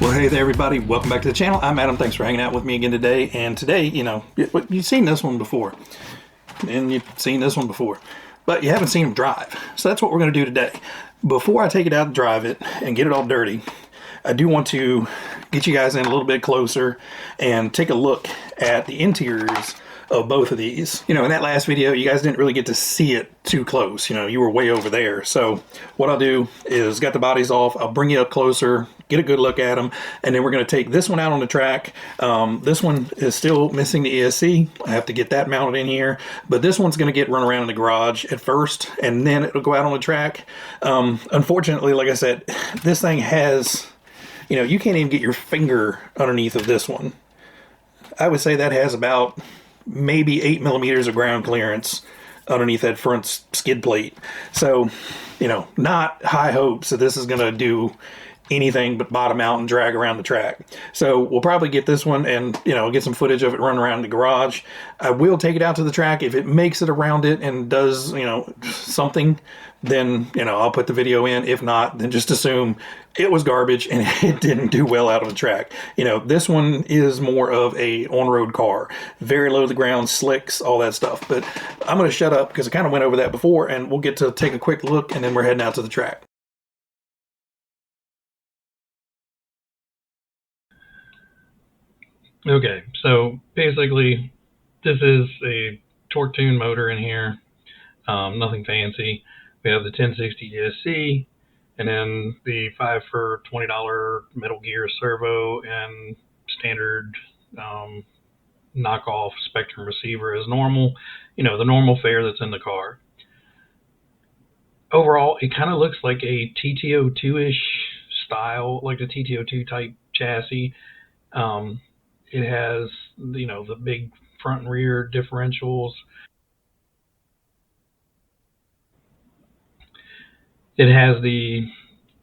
Well, hey there, everybody. Welcome back to the channel. I'm Adam. Thanks for hanging out with me again today. And today, you know, you've seen this one before. And you've seen this one before. But you haven't seen them drive. So that's what we're going to do today. Before I take it out and drive it and get it all dirty, I do want to get you guys in a little bit closer and take a look at the interiors of both of these. You know, in that last video, you guys didn't really get to see it too close. You know, you were way over there. So what I'll do is get the bodies off. I'll bring you up closer, get a good look at them, and then we're going to take this one out on the track. This one is still missing the ESC. I have to get that mounted in here, but this one's going to get run around in the garage at first, and then it'll go out on the track. Unfortunately, like I said, this thing has, you know, you can't even get your finger underneath of this one. I would say that has about maybe 8 millimeters of ground clearance underneath that front skid plate. So, you know, not high hopes that this is going to do anything but bottom out and drag around the track. So we'll probably get this one and, you know, get some footage of it run around the garage. I will take it out to the track. If it makes it around it and does, you know, something, then, you know, I'll put the video in. If not, then just assume it was garbage and it didn't do well out on the track. You know, this one is more of a on-road car. Very low to the ground, slicks, all that stuff. But I'm going to shut up because I kind of went over that before, and we'll get to take a quick look, and then we're heading out to the track. Okay, so basically this is a torque tune motor in here, nothing fancy. We have the 1060 ESC, and then the 5 for $20 Metal Gear servo and standard knockoff Spectrum receiver as normal, you know, the normal fare that's in the car. Overall, it kind of looks like a TTO2-ish style, like a TTO2 type chassis. It has, you know, the big front and rear differentials. It has the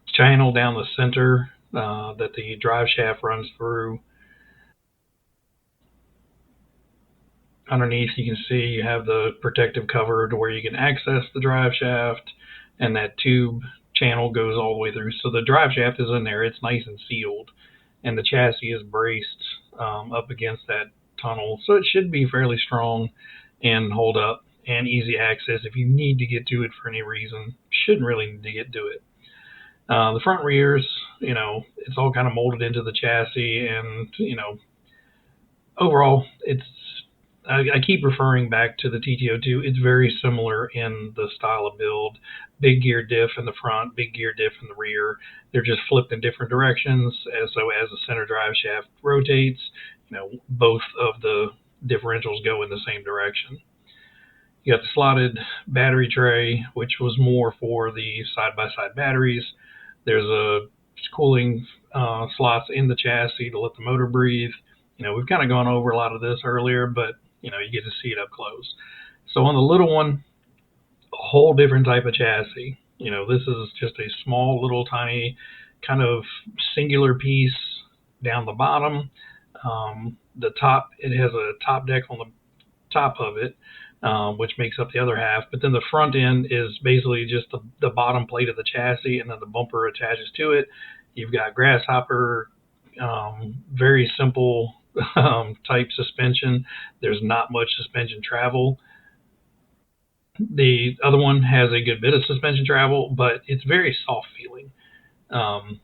channel down the center that the drive shaft runs through. Underneath, you can see you have the protective cover to where you can access the drive shaft, and that tube channel goes all the way through. So the drive shaft is in there. It's nice and sealed, and the chassis is braced up against that tunnel. So it should be fairly strong and hold up and easy access. If you need to get to it for any reason, shouldn't really need to get to it. The front rears, you know, it's all kind of molded into the chassis, and, you know, overall, I keep referring back to the TTO2. It's very similar in the style of build. Big gear diff in the front, big gear diff in the rear. They're just flipped in different directions. So as the center drive shaft rotates, you know, both of the differentials go in the same direction. You got the slotted battery tray, which was more for the side-by-side batteries. There's a cooling slots in the chassis to let the motor breathe. You know, we've kind of gone over a lot of this earlier, but, you know, you get to see it up close. So on the little one, a whole different type of chassis. You know, this is just a small, little, tiny kind of singular piece down the bottom. The top, it has a top deck on the top of it, which makes up the other half. But then the front end is basically just the bottom plate of the chassis, and then the bumper attaches to it. You've got grasshopper, very simple type suspension. There's not much suspension travel. The other one has a good bit of suspension travel, but it's very soft feeling.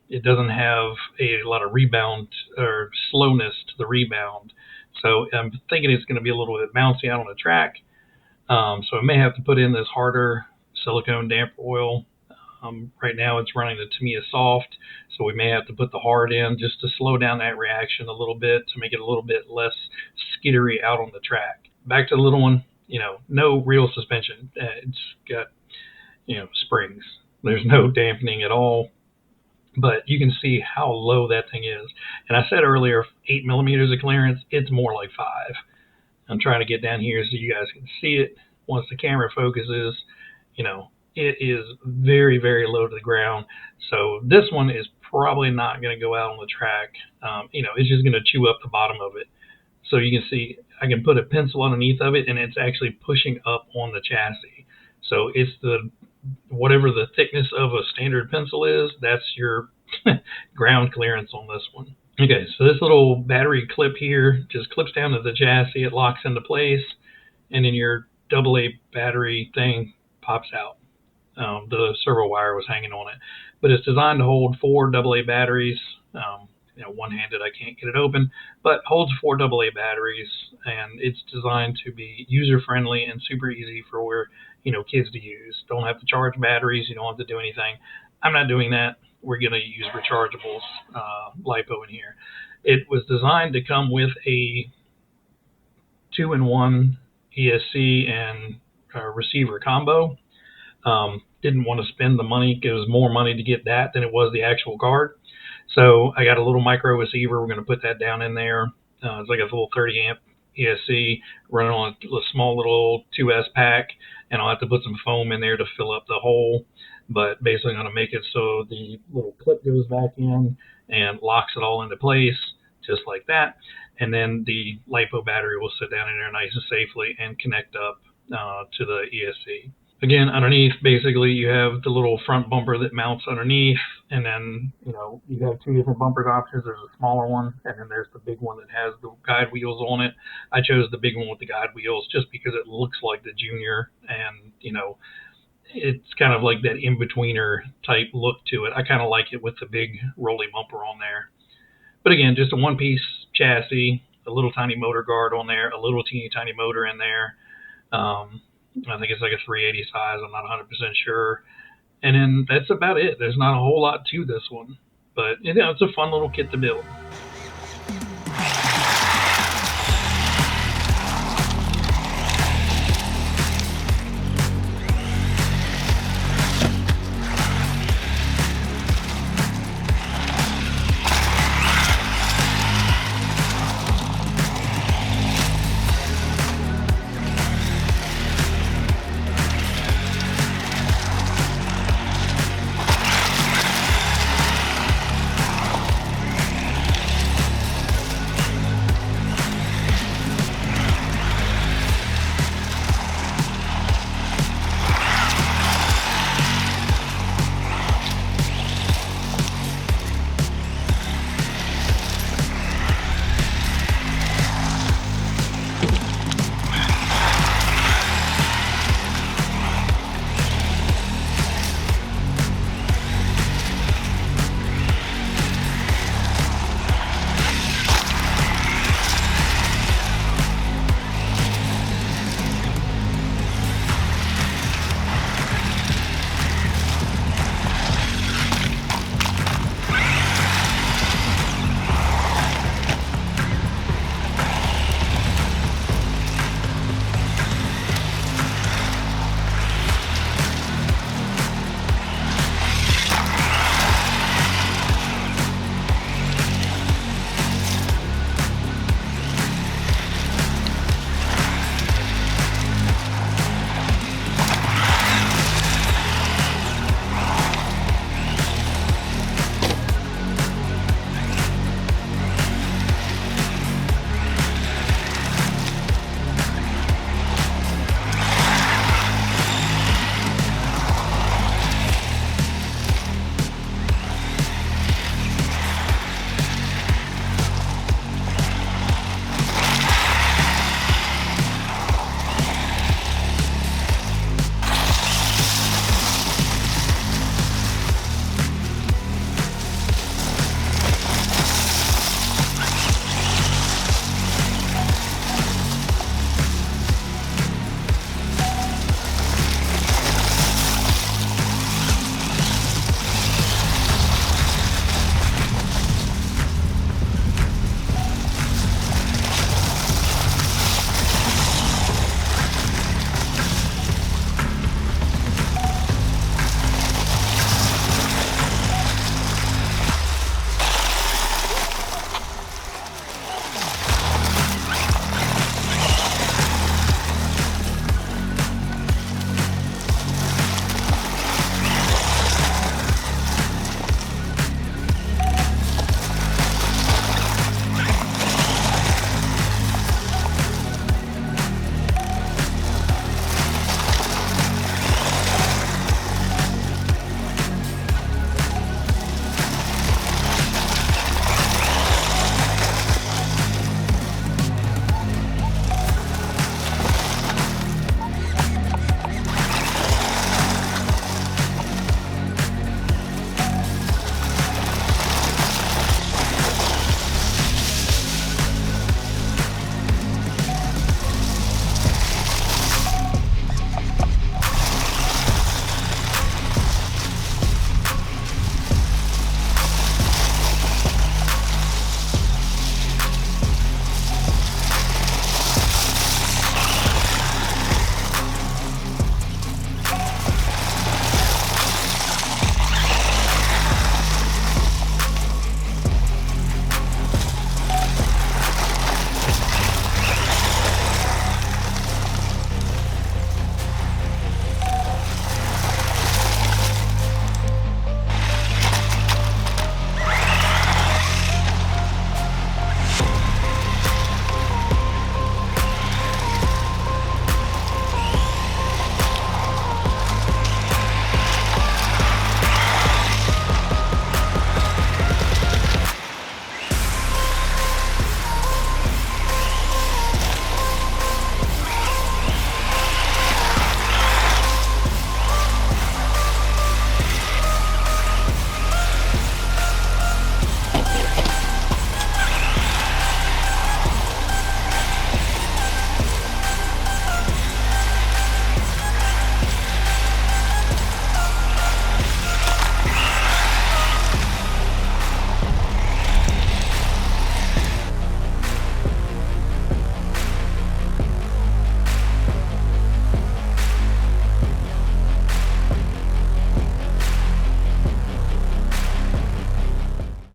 It doesn't have a lot of rebound or slowness to the rebound. So I'm thinking it's going to be a little bit bouncy out on the track. So I may have to put in this harder silicone damper oil. Right now it's running the Tamiya soft, so we may have to put the hard in just to slow down that reaction a little bit, to make it a little bit less skittery out on the track. Back to the little one, you know, no real suspension. It's got, you know, springs. There's no dampening at all, but you can see how low that thing is. And I said earlier, 8 millimeters of clearance, it's more like 5. I'm trying to get down here so you guys can see it. Once the camera focuses, you know, it is very, very low to the ground. So this one is probably not going to go out on the track. You know, it's just going to chew up the bottom of it. So you can see I can put a pencil underneath of it, and it's actually pushing up on the chassis. So it's whatever the thickness of a standard pencil is, that's your ground clearance on this one. Okay, so this little battery clip here just clips down to the chassis. It locks into place, and then your AA battery thing pops out. The servo wire was hanging on it, but it's designed to hold 4 AA batteries. One-handed, I can't get it open, but holds 4 AA batteries, and it's designed to be user-friendly and super easy for kids to use. Don't have to charge batteries. You don't have to do anything. I'm not doing that. We're going to use rechargeables, LiPo in here. It was designed to come with a 2-in-1 ESC and receiver combo. Didn't want to spend the money. It was more money to get that than it was the actual card. So I got a little micro receiver. We're going to put that down in there. It's like a little 30 amp ESC running on a small little 2S pack, and I'll have to put some foam in there to fill up the hole. But basically, I'm going to make it so the little clip goes back in and locks it all into place, just like that. And then the LiPo battery will sit down in there nice and safely and connect up to the ESC. Again, underneath, basically, you have the little front bumper that mounts underneath, and then, you have 2 different bumper options. There's a smaller one, and then there's the big one that has the guide wheels on it. I chose the big one with the guide wheels just because it looks like the Junior, and, it's kind of like that in-betweener type look to it. I kind of like it with the big rolly bumper on there. But again, just a one-piece chassis, a little tiny motor guard on there, a little teeny tiny motor in there. I think it's like a 380 size. I'm not 100% sure. And then that's about it. There's not a whole lot to this one. But, it's a fun little kit to build.